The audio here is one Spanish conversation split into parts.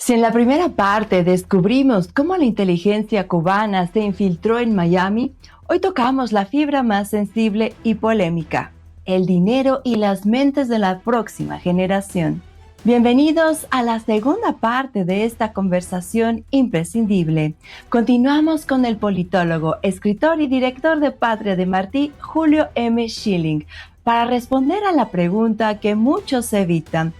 Si en la primera parte descubrimos cómo la inteligencia cubana se infiltró en Miami, hoy tocamos la fibra más sensible y polémica: el dinero y las mentes de la próxima generación. Bienvenidos a la segunda parte de esta conversación imprescindible. Continuamos con el politólogo, escritor y director de Patria de Martí, Julio M. Schilling, para responder a la pregunta que muchos evitan: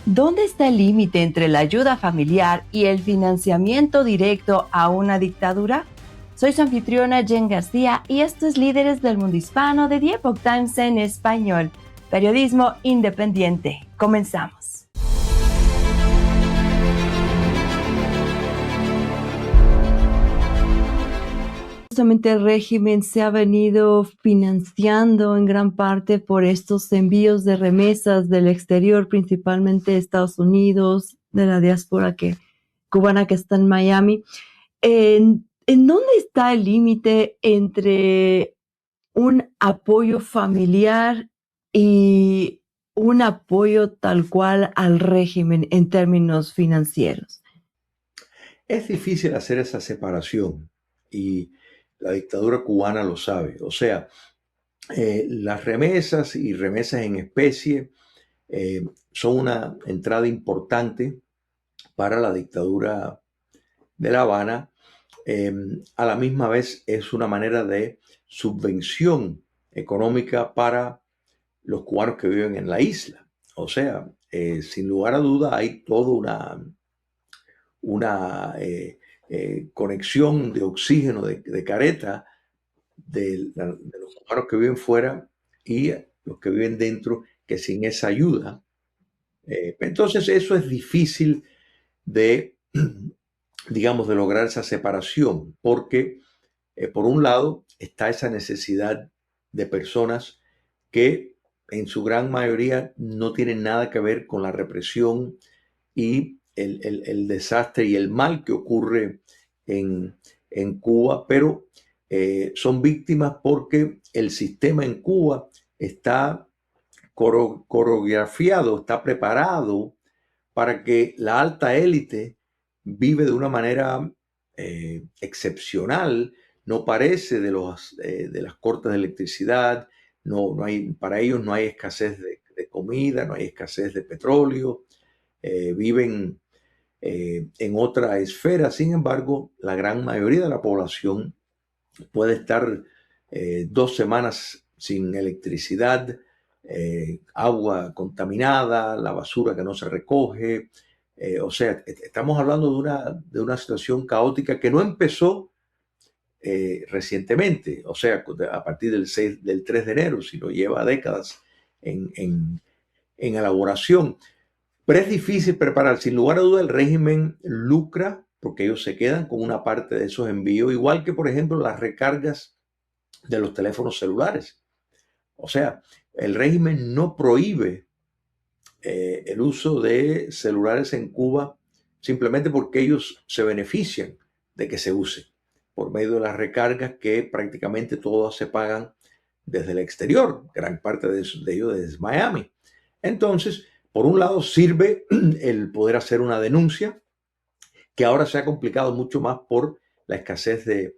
¿dónde está el límite entre la ayuda familiar y el financiamiento directo a una dictadura? Soy su anfitriona Jen García y esto es Líderes del Mundo Hispano de The Epoch Times en español. Periodismo independiente. Comenzamos. Justamente el régimen se ha venido financiando en gran parte por estos envíos de remesas del exterior, principalmente de Estados Unidos, de la diáspora cubana que está en Miami. ¿En dónde está el límite entre un apoyo familiar y un apoyo tal cual al régimen en términos financieros? Es difícil hacer esa separación y la dictadura cubana lo sabe. O sea, las remesas y remesas en especie son una entrada importante para la dictadura de La Habana. A la misma vez es una manera de subvención económica para los cubanos que viven en la isla. O sea, sin lugar a duda hay toda una conexión de oxígeno, de careta de los cubanos que viven fuera y los que viven dentro, que sin esa ayuda. Entonces eso es difícil de, digamos, de lograr esa separación, porque por un lado está esa necesidad de personas que en su gran mayoría no tienen nada que ver con la represión y el desastre y el mal que ocurre en, en Cuba, pero son víctimas porque el sistema en Cuba está coreografiado, está preparado para que la alta élite vive de una manera excepcional, no parece de las cortes de electricidad, no hay, para ellos no hay escasez de comida, no hay escasez de petróleo, viven en otra esfera. Sin embargo, la gran mayoría de la población puede estar 2 semanas sin electricidad, agua contaminada, la basura que no se recoge. O sea, estamos hablando de una situación caótica que no empezó recientemente, o sea, a partir del 3 de enero, sino lleva décadas en elaboración. Pero es difícil preparar. Sin lugar a duda, el régimen lucra porque ellos se quedan con una parte de esos envíos, igual que, por ejemplo, las recargas de los teléfonos celulares. O sea, el régimen no prohíbe el uso de celulares en Cuba simplemente porque ellos se benefician de que se use por medio de las recargas que prácticamente todas se pagan desde el exterior, gran parte de ellos desde Miami. Entonces, por un lado, sirve el poder hacer una denuncia, que ahora se ha complicado mucho más por la escasez de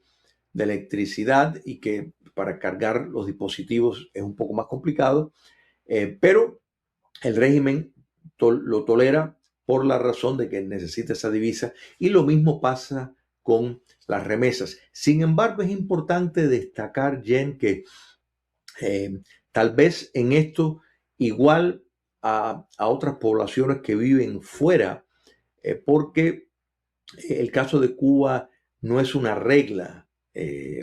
electricidad y que para cargar los dispositivos es un poco más complicado, pero el régimen lo tolera por la razón de que necesita esa divisa, y lo mismo pasa con las remesas. Sin embargo, es importante destacar, Jen, que tal vez en esto, igual a otras poblaciones que viven fuera, porque el caso de Cuba no es una regla,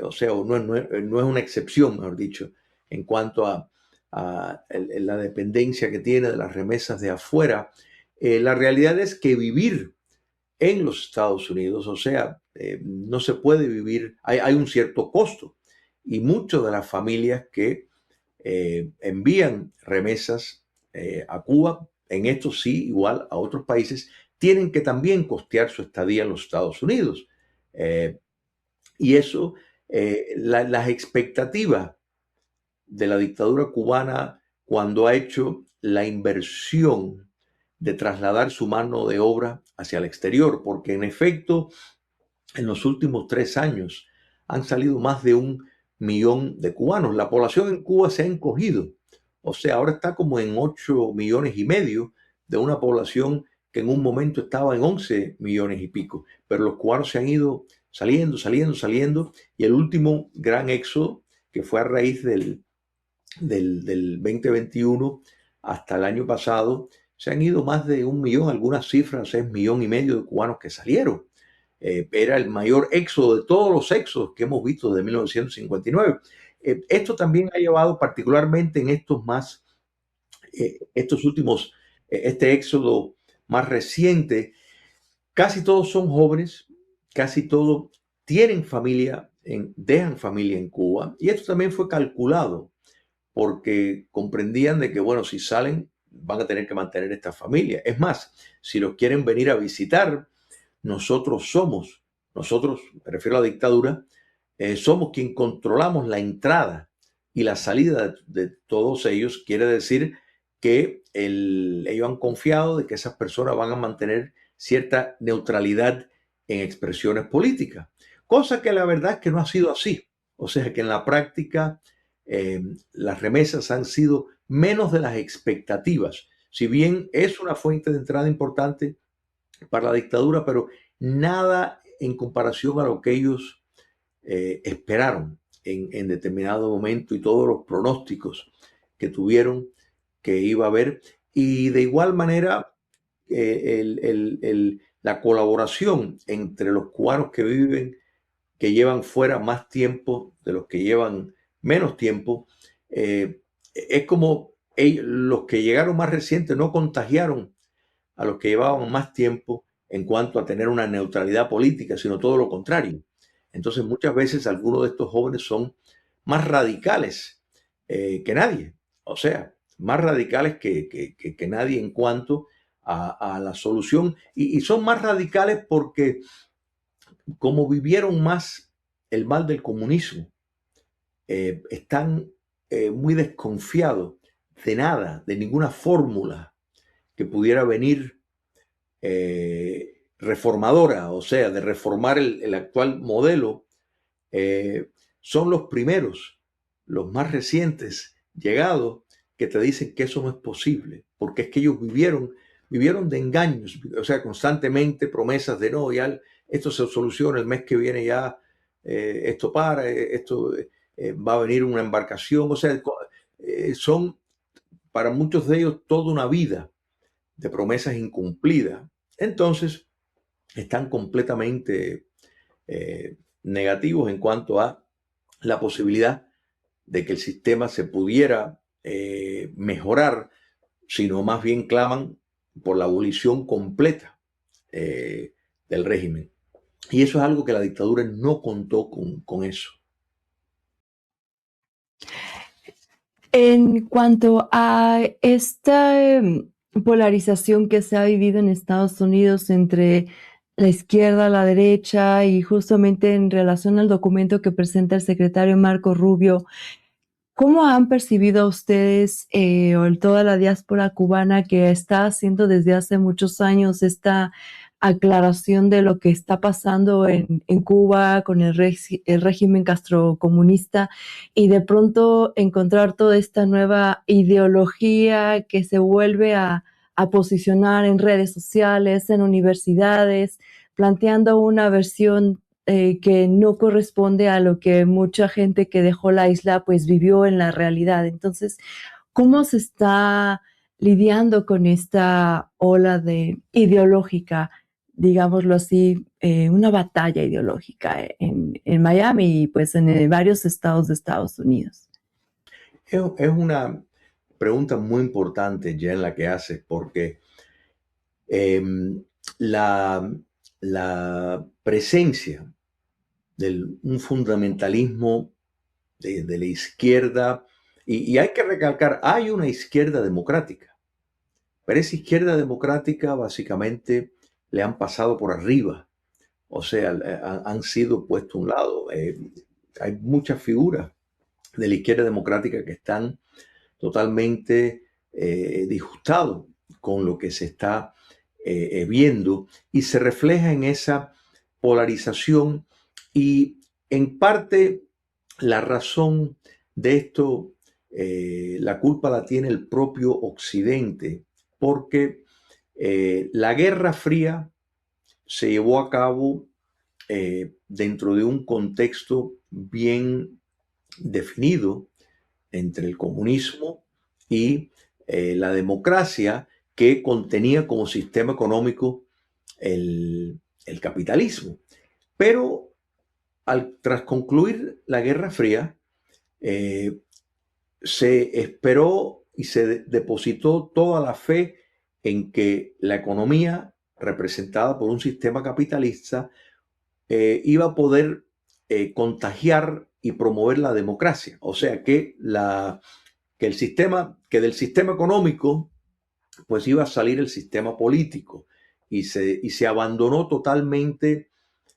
o sea, no es una excepción, mejor dicho, en cuanto a la dependencia que tiene de las remesas de afuera. La realidad es que vivir en los Estados Unidos, o sea, no se puede vivir, hay un cierto costo, y muchas de las familias que envían remesas a Cuba, en esto sí, igual a otros países, tienen que también costear su estadía en los Estados Unidos. Eh, y eso, las expectativas de la dictadura cubana cuando ha hecho la inversión de trasladar su mano de obra hacia el exterior, porque en efecto, en los últimos 3 años han salido más de 1 millón de cubanos. La población en Cuba se ha encogido, o sea, ahora está como en 8,5 millones de una población que en un momento estaba en 11 millones y pico, pero los cubanos se han ido saliendo, y el último gran éxodo, que fue a raíz del 2021 hasta el año pasado, se han ido más de 1 millón, algunas cifras es 1,5 millones de cubanos que salieron. Era el mayor éxodo de todos los éxodos que hemos visto desde 1959. Esto también ha llevado particularmente en estos últimos, este éxodo más reciente, casi todos son jóvenes, casi todos tienen familia, dejan familia en Cuba, y esto también fue calculado porque comprendían de que, bueno, si salen van a tener que mantener esta familia. Es más, si los quieren venir a visitar, nosotros, me refiero a la dictadura, somos quien controlamos la entrada y la salida de todos ellos. Quiere decir que ellos han confiado de que esas personas van a mantener cierta neutralidad en expresiones políticas, cosa que la verdad es que no ha sido así. O sea que en la práctica las remesas han sido menos de las expectativas. Si bien es una fuente de entrada importante para la dictadura, pero nada en comparación a lo que ellos esperaron en determinado momento, y todos los pronósticos que tuvieron que iba a haber. Y de igual manera, la colaboración entre los cubanos que llevan fuera más tiempo de los que llevan menos tiempo, es como los que llegaron más recientes no contagiaron a los que llevaban más tiempo en cuanto a tener una neutralidad política, sino todo lo contrario. Entonces, muchas veces algunos de estos jóvenes son más radicales que nadie, o sea, más radicales que nadie en cuanto a la solución, y son más radicales porque como vivieron más el mal del comunismo, están muy desconfiados de nada, de ninguna fórmula que pudiera venir reformadora, o sea, de reformar el actual modelo. Son los primeros, los más recientes llegados, que te dicen que eso no es posible, porque es que ellos vivieron de engaños, o sea, constantemente promesas de no, ya esto se soluciona el mes que viene, ya esto va a venir una embarcación, o sea, son para muchos de ellos toda una vida de promesas incumplidas. Entonces, están completamente negativos en cuanto a la posibilidad de que el sistema se pudiera mejorar, sino más bien claman por la abolición completa del régimen. Y eso es algo que la dictadura no contó con eso. En cuanto a esta polarización que se ha vivido en Estados Unidos entre la izquierda, la derecha, y justamente en relación al documento que presenta el secretario Marco Rubio, ¿cómo han percibido ustedes o toda la diáspora cubana que está haciendo desde hace muchos años esta aclaración de lo que está pasando en Cuba con el régimen castrocomunista, y de pronto encontrar toda esta nueva ideología que se vuelve a posicionar en redes sociales, en universidades, planteando una versión que no corresponde a lo que mucha gente que dejó la isla pues vivió en la realidad? Entonces, ¿cómo se está lidiando con esta ola ideológica, digámoslo así, una batalla ideológica en Miami y pues en varios estados de Estados Unidos? Es una pregunta muy importante, Jen, la que haces, porque la presencia de un fundamentalismo de la izquierda, y hay que recalcar, hay una izquierda democrática, pero esa izquierda democrática básicamente le han pasado por arriba, o sea, han sido puestos a un lado. Hay muchas figuras de la izquierda democrática que están totalmente disgustados con lo que se está viendo y se refleja en esa polarización y en parte la razón de esto, la culpa la tiene el propio Occidente, porque la Guerra Fría se llevó a cabo dentro de un contexto bien definido entre el comunismo y la democracia, que contenía como sistema económico el capitalismo. Pero tras concluir la Guerra Fría, se esperó y se depositó toda la fe en que la economía representada por un sistema capitalista iba a poder contagiar y promover la democracia. O sea que, del sistema económico pues iba a salir el sistema político y se abandonó totalmente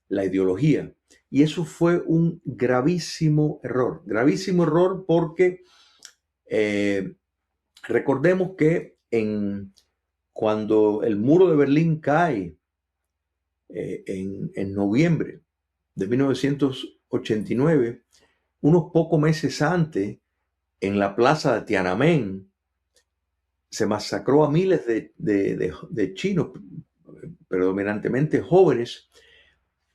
la ideología. Y eso fue un gravísimo error porque recordemos que cuando el muro de Berlín cae en noviembre de 1989, unos pocos meses antes, en la plaza de Tiananmen, se masacró a miles de chinos, predominantemente jóvenes,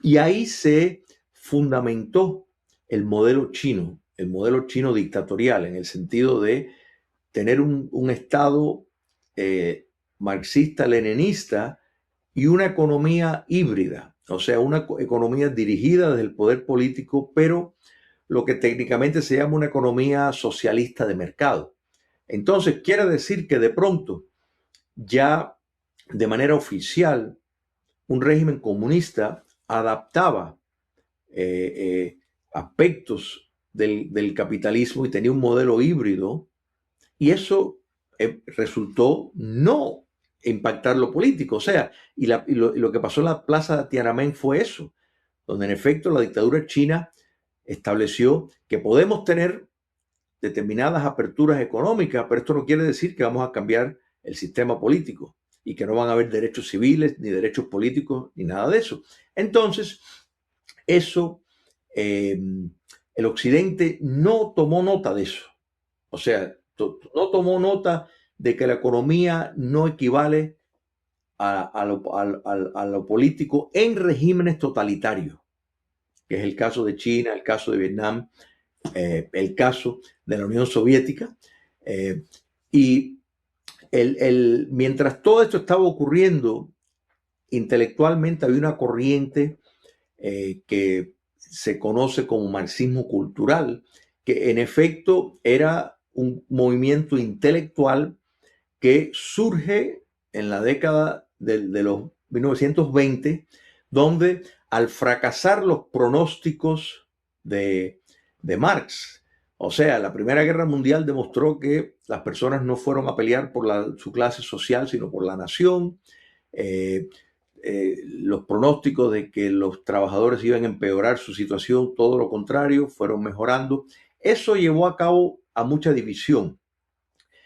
y ahí se fundamentó el modelo chino dictatorial, en el sentido de tener un Estado marxista-leninista y una economía híbrida, o sea, una economía dirigida desde el poder político, pero lo que técnicamente se llama una economía socialista de mercado. Entonces, quiere decir que de pronto, ya de manera oficial, un régimen comunista adaptaba aspectos del capitalismo y tenía un modelo híbrido, y eso resultó no impactar lo político. O sea, y lo que pasó en la plaza de Tiananmen fue eso, donde en efecto la dictadura china estableció que podemos tener determinadas aperturas económicas, pero esto no quiere decir que vamos a cambiar el sistema político y que no van a haber derechos civiles, ni derechos políticos, ni nada de eso. Entonces, eso, el Occidente no tomó nota de eso. O sea, no tomó nota de que la economía no equivale a lo político en regímenes totalitarios, que es el caso de China, el caso de Vietnam, el caso de la Unión Soviética. Y mientras todo esto estaba ocurriendo, intelectualmente había una corriente que se conoce como marxismo cultural, que en efecto era un movimiento intelectual que surge en la década de los 1920, donde al fracasar los pronósticos de Marx, o sea, la Primera Guerra Mundial demostró que las personas no fueron a pelear por su clase social, sino por la nación. Los pronósticos de que los trabajadores iban a empeorar su situación, todo lo contrario, fueron mejorando. Eso llevó a cabo a mucha división.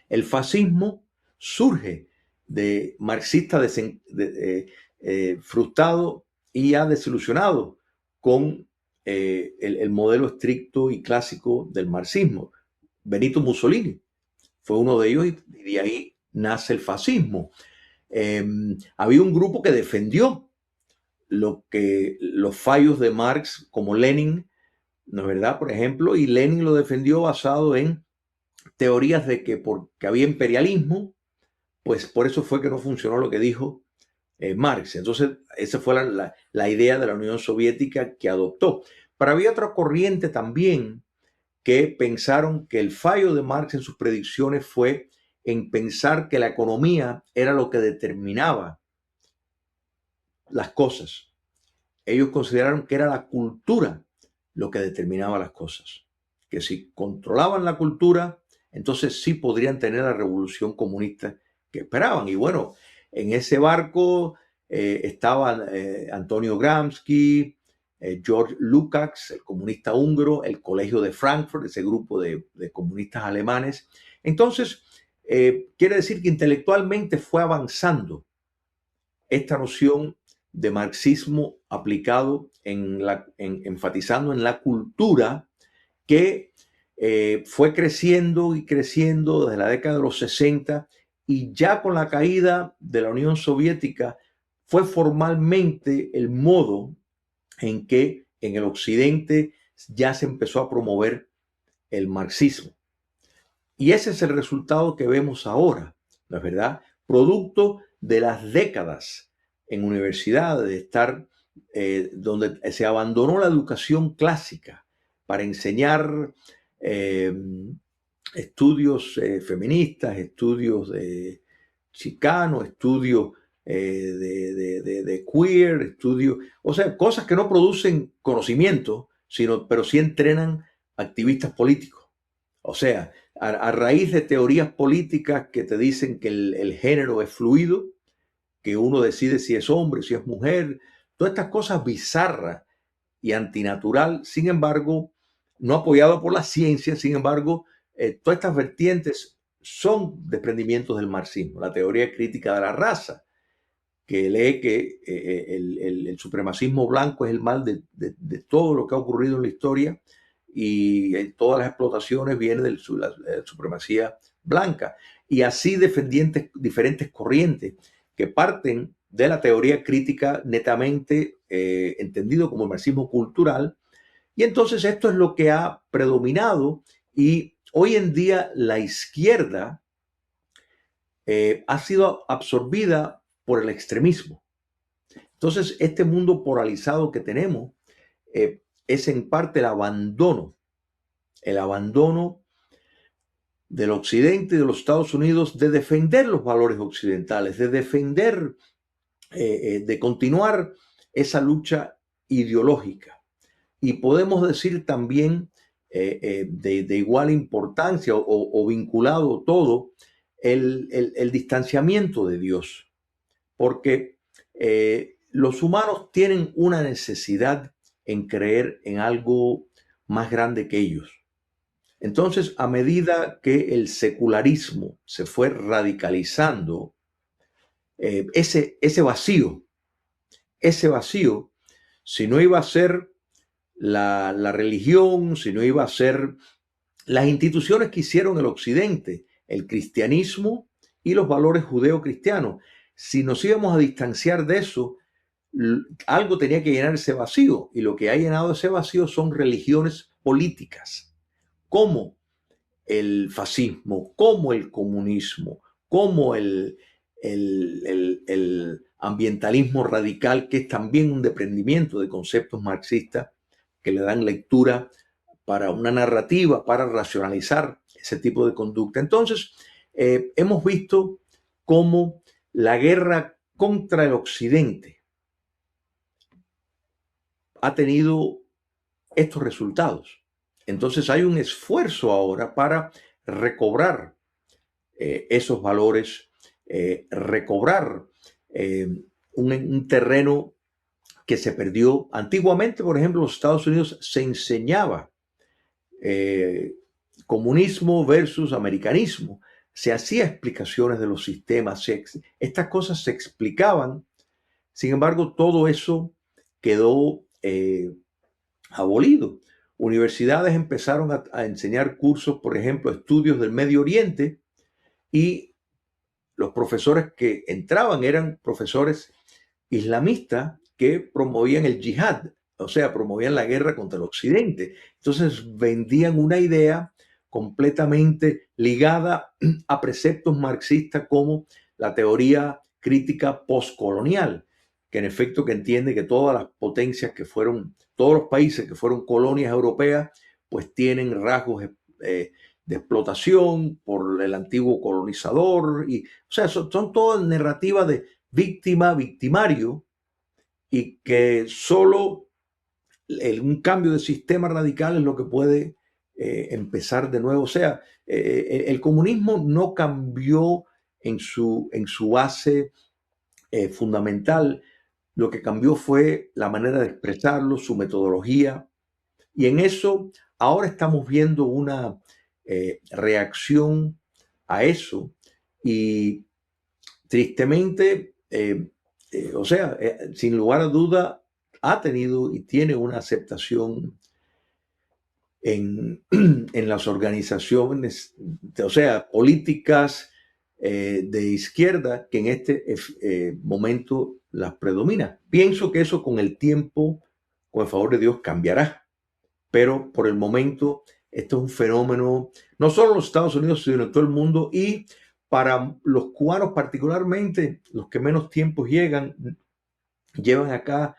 El fascismo surge de marxistas frustrado y ya desilusionado con el modelo estricto y clásico del marxismo. Benito Mussolini fue uno de ellos y de ahí nace el fascismo. Había un grupo que defendió los fallos de Marx, como Lenin, ¿no es verdad? Por ejemplo, y Lenin lo defendió basado en teorías de que porque había imperialismo, pues por eso fue que no funcionó lo que dijo Marx. Entonces, esa fue la idea de la Unión Soviética que adoptó. Pero había otra corriente también que pensaron que el fallo de Marx en sus predicciones fue en pensar que la economía era lo que determinaba las cosas. Ellos consideraron que era la cultura lo que determinaba las cosas. Que si controlaban la cultura, entonces sí podrían tener la revolución comunista que esperaban. Y bueno, en ese barco estaban Antonio Gramsci, George Lukács, el comunista húngaro, el Colegio de Frankfurt, ese grupo de comunistas alemanes. Entonces, quiere decir que intelectualmente fue avanzando esta noción de marxismo aplicado enfatizando en la cultura que fue creciendo y creciendo desde la década de los 60 y ya con la caída de la Unión Soviética fue formalmente el modo en que en el occidente ya se empezó a promover el marxismo. Y ese es el resultado que vemos ahora, ¿no es verdad? Producto de las décadas en universidades, de estar donde se abandonó la educación clásica para enseñar estudios feministas, estudios de chicano, estudios de queer, estudios, o sea, cosas que no producen conocimiento, pero sí entrenan activistas políticos. O sea, a raíz de teorías políticas que te dicen que el género es fluido, que uno decide si es hombre, si es mujer, todas estas cosas bizarras y antinatural, sin embargo, no apoyado por la ciencia, sin embargo, todas estas vertientes son desprendimientos del marxismo, la teoría crítica de la raza, que lee que el supremacismo blanco es el mal de todo lo que ha ocurrido en la historia y todas las explotaciones vienen de la supremacía blanca. Y así diferentes corrientes que parten de la teoría crítica netamente entendido como el marxismo cultural. Y entonces esto es lo que ha predominado y hoy en día la izquierda ha sido absorbida por el extremismo. Entonces este mundo polarizado que tenemos es en parte el abandono del occidente y de los Estados Unidos de defender los valores occidentales, de defender, de continuar esa lucha ideológica. Y podemos decir también de igual importancia o vinculado todo el distanciamiento de Dios, porque los humanos tienen una necesidad en creer en algo más grande que ellos. Entonces, a medida que el secularismo se fue radicalizando, ese vacío, si no iba a ser la religión, si no iba a ser las instituciones que hicieron el occidente, el cristianismo y los valores judeo-cristianos, si nos íbamos a distanciar de eso, algo tenía que llenar ese vacío, y lo que ha llenado ese vacío son religiones políticas, como el fascismo, como el comunismo, como el ambientalismo radical, que es también un desprendimiento de conceptos marxistas que le dan lectura para una narrativa, para racionalizar ese tipo de conducta. Entonces, hemos visto cómo la guerra contra el occidente ha tenido estos resultados. Entonces hay un esfuerzo ahora para recobrar esos valores, recobrar un terreno que se perdió. Antiguamente, por ejemplo, en los Estados Unidos se enseñaba comunismo versus americanismo. Se hacía explicaciones de los sistemas, estas cosas se explicaban. Sin embargo, todo eso quedó abolido. Universidades empezaron a enseñar cursos, por ejemplo, estudios del Medio Oriente, y los profesores que entraban eran profesores islamistas que promovían el yihad, o sea, promovían la guerra contra el occidente. Entonces vendían una idea completamente ligada a preceptos marxistas como la teoría crítica postcolonial, que en efecto que entiende que todas las potencias que fueron, todos los países que fueron colonias europeas, pues tienen rasgos de explotación por el antiguo colonizador. Y, o sea, son todas narrativas de víctima, victimario, y que solo un cambio de sistema radical es lo que puede empezar de nuevo. O sea, el comunismo no cambió en su base fundamental. Lo que cambió fue la manera de expresarlo, su metodología, y en eso ahora estamos viendo una reacción a eso y tristemente, sin lugar a duda, ha tenido y tiene una aceptación en, en las organizaciones, políticas de izquierda que en este momento las predomina. Pienso que eso con el tiempo, con el favor de Dios, cambiará, pero por el momento esto es un fenómeno no solo en los Estados Unidos, sino en todo el mundo, y para los cubanos particularmente, los que menos tiempo llevan acá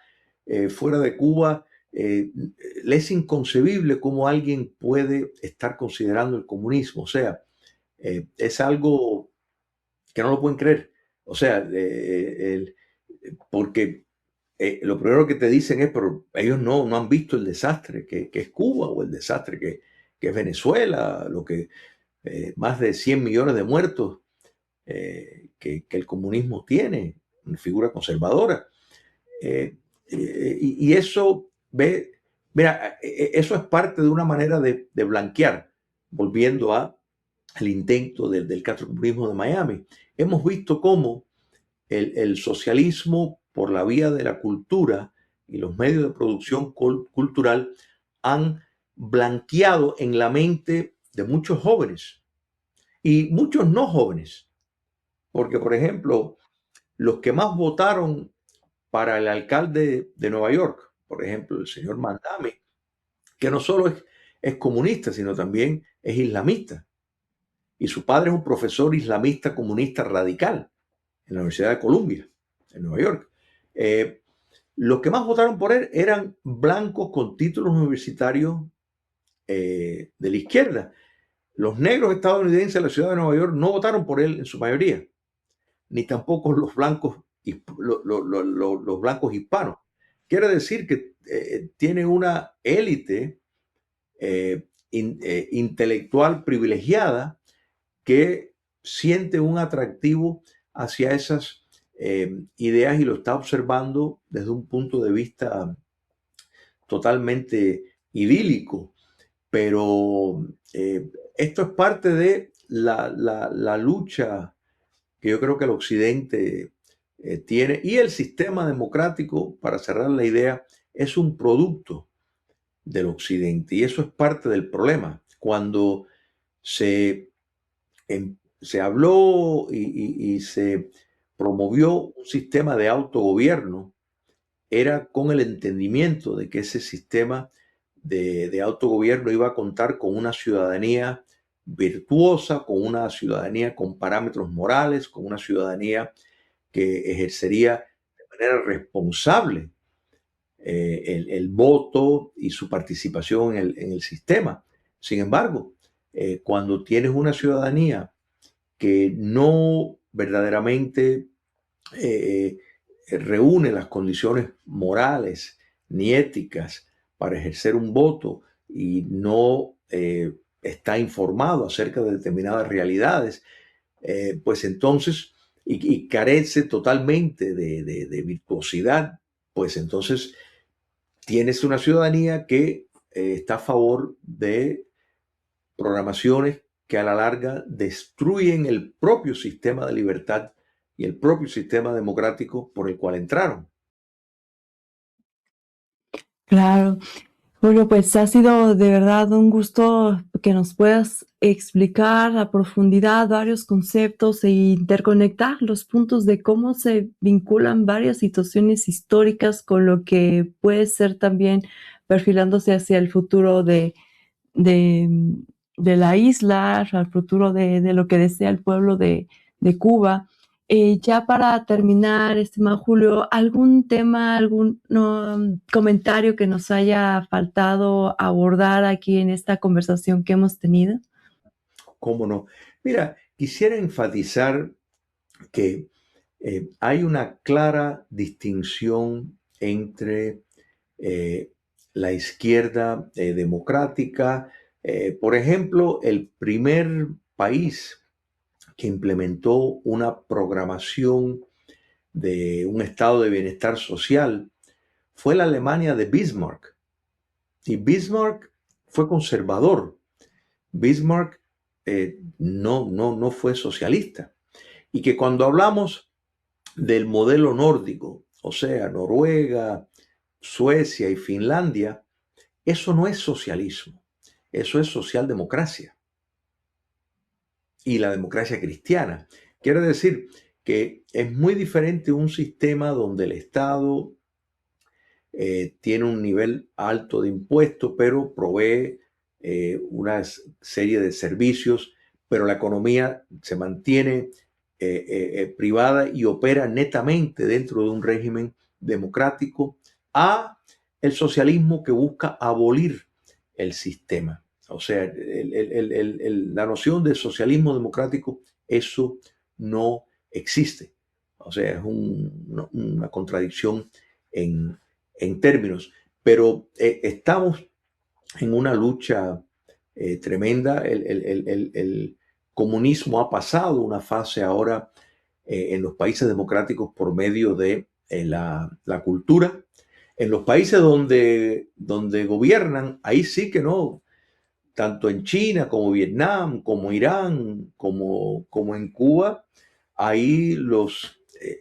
fuera de Cuba, es inconcebible cómo alguien puede estar considerando el comunismo. O sea, es algo que no lo pueden creer. O sea, porque lo primero que te dicen es, pero ellos no han visto el desastre que es Cuba o el desastre que es Venezuela, lo que más de 100 millones de muertos que el comunismo tiene, una figura conservadora. Y eso, mira, eso es parte de una manera de blanquear, volviendo al intento del catolicismo de Miami. Hemos visto cómo el socialismo, por la vía de la cultura y los medios de producción cultural, han blanqueado en la mente de muchos jóvenes y muchos no jóvenes. Porque, por ejemplo, los que más votaron para el alcalde de Nueva York, por ejemplo, el señor Mandame, que no solo es comunista, sino también es islamista. Y su padre es un profesor islamista comunista radical en la Universidad de Columbia, en Nueva York. Los que más votaron por él eran blancos con títulos universitarios de la izquierda. Los negros estadounidenses de la ciudad de Nueva York no votaron por él en su mayoría, ni tampoco los blancos hispanos. Quiere decir que tiene una élite intelectual privilegiada que siente un atractivo hacia esas ideas y lo está observando desde un punto de vista totalmente idílico. Pero esto es parte de la lucha que yo creo que el Occidente tiene, y el sistema democrático, para cerrar la idea, es un producto del Occidente, y eso es parte del problema. Cuando se habló y se promovió un sistema de autogobierno, era con el entendimiento de que ese sistema de autogobierno iba a contar con una ciudadanía virtuosa, con una ciudadanía con parámetros morales, con una ciudadanía que ejercería de manera responsable el voto y su participación en el sistema. Sin embargo, cuando tienes una ciudadanía que no verdaderamente reúne las condiciones morales ni éticas para ejercer un voto y no está informado acerca de determinadas realidades, pues entonces, y carece totalmente de virtuosidad, pues entonces tienes una ciudadanía que está a favor de programaciones que a la larga destruyen el propio sistema de libertad y el propio sistema democrático por el cual entraron. Claro. Bueno, pues ha sido de verdad un gusto que nos puedas explicar a profundidad varios conceptos e interconectar los puntos de cómo se vinculan varias situaciones históricas con lo que puede ser también perfilándose hacia el futuro de, de la isla, al futuro de lo que desea el pueblo de Cuba. Ya para terminar, estimado Julio, ¿algún tema, algún comentario que nos haya faltado abordar aquí en esta conversación que hemos tenido? ¿Cómo no? Mira, quisiera enfatizar que hay una clara distinción entre la izquierda democrática. Por ejemplo, el primer país que implementó una programación de un estado de bienestar social fue la Alemania de Bismarck. Y Bismarck fue conservador. Bismarck no fue socialista. Y que cuando hablamos del modelo nórdico, o sea, Noruega, Suecia y Finlandia, eso no es socialismo, eso es socialdemocracia y la democracia cristiana. Quiere decir que es muy diferente un sistema donde el Estado tiene un nivel alto de impuestos, pero provee una serie de servicios, pero la economía se mantiene privada y opera netamente dentro de un régimen democrático, a el socialismo que busca abolir el sistema. O sea, la noción de socialismo democrático, eso no existe. O sea, es una contradicción en términos, pero estamos en una lucha tremenda. El comunismo ha pasado una fase ahora en los países democráticos por medio de la cultura. En los países donde gobiernan, ahí sí que no, tanto en China como Vietnam, como Irán, como en Cuba, ahí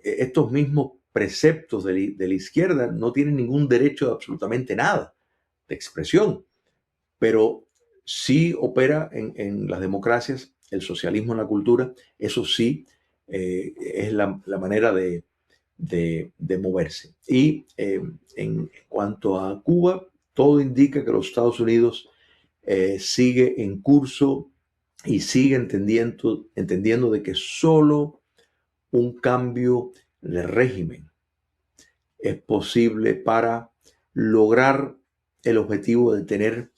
estos mismos preceptos de la izquierda no tienen ningún derecho de absolutamente nada de expresión, pero sí opera en las democracias el socialismo en la cultura. Eso sí es la manera de moverse. Y en cuanto a Cuba, todo indica que los Estados Unidos sigue en curso y sigue entendiendo de que solo un cambio de régimen es posible para lograr el objetivo de tener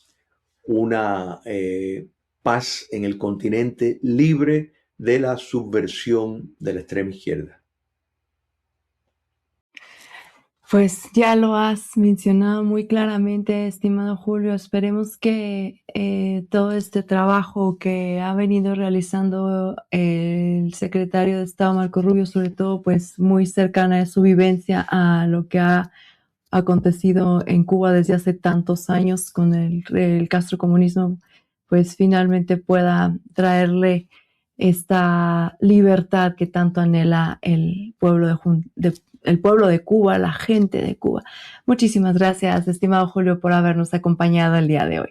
una paz en el continente libre de la subversión de la extrema izquierda. Pues ya lo has mencionado muy claramente, estimado Julio. Esperemos que todo este trabajo que ha venido realizando el secretario de Estado Marco Rubio, sobre todo pues muy cercana a su vivencia a lo que ha acontecido en Cuba desde hace tantos años con el castrocomunismo, pues finalmente pueda traerle esta libertad que tanto anhela el pueblo el pueblo de Cuba, la gente de Cuba. Muchísimas gracias, estimado Julio, por habernos acompañado el día de hoy.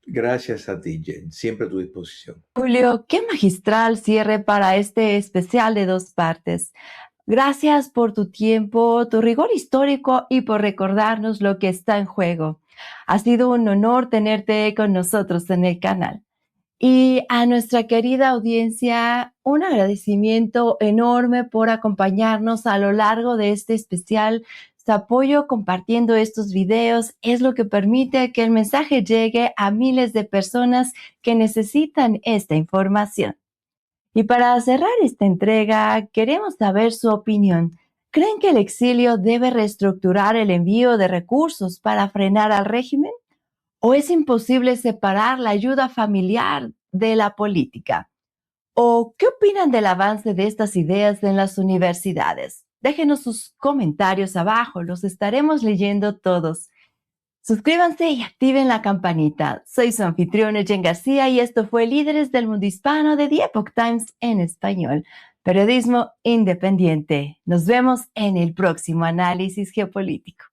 Gracias a ti, Jen. Siempre a tu disposición. Julio, qué magistral cierre para este especial de 2 partes. Gracias por tu tiempo, tu rigor histórico y por recordarnos lo que está en juego. Ha sido un honor tenerte con nosotros en el canal. Y a nuestra querida audiencia, un agradecimiento enorme por acompañarnos a lo largo de este especial. Su apoyo compartiendo estos videos es lo que permite que el mensaje llegue a miles de personas que necesitan esta información. Y para cerrar esta entrega, queremos saber su opinión. ¿Creen que el exilio debe reestructurar el envío de recursos para frenar al régimen? ¿O es imposible separar la ayuda familiar de la política? ¿O qué opinan del avance de estas ideas en las universidades? Déjenos sus comentarios abajo, los estaremos leyendo todos. Suscríbanse y activen la campanita. Soy su anfitriona Jen García y esto fue Líderes del Mundo Hispano de The Epoch Times en español. Periodismo independiente. Nos vemos en el próximo análisis geopolítico.